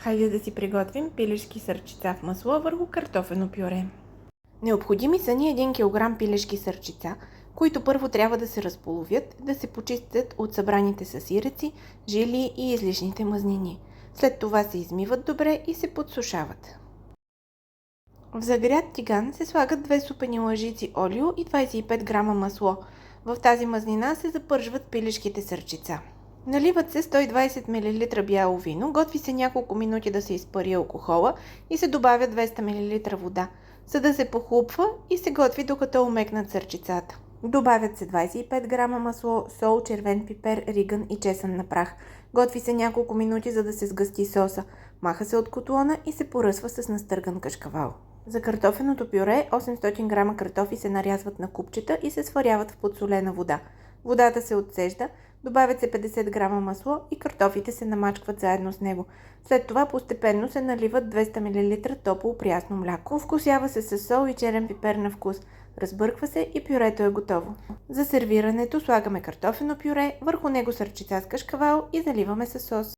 Хайде да си приготвим пилешки сърчица в масло върху картофено пюре. Необходими са ни 1 кг пилешки сърчица, които първо трябва да се разполовят, да се почистят от събраните съсиреци, жили и излишните мазнини. След това се измиват добре и се подсушават. В загрят тиган се слагат 2 супени лъжици олио и 25 г масло. В тази мазнина се запържват пилешките сърчица. Наливат се 120 мл бяло вино, готви се няколко минути да се изпари алкохола и се добавя 200 мл вода, за да се похлупва и се готви докато омекнат сърчицата. Добавят се 25 г масло, сол, червен пипер, риган и чесън на прах. Готви се няколко минути, за да се сгъсти соса. Маха се от котлона и се поръсва с настърган кашкавал. За картофеното пюре 800 г картофи се нарязват на купчета и се сваряват в подсолена вода. Водата се отцежда, добавят се 50 г масло и картофите се намачкват заедно с него. След това постепенно се наливат 200 мл топло прясно мляко. Вкусява се с сол и черен пипер на вкус. Разбърква се и пюрето е готово. За сервирането слагаме картофено пюре, върху него сърчица с кашкавал и заливаме със сос.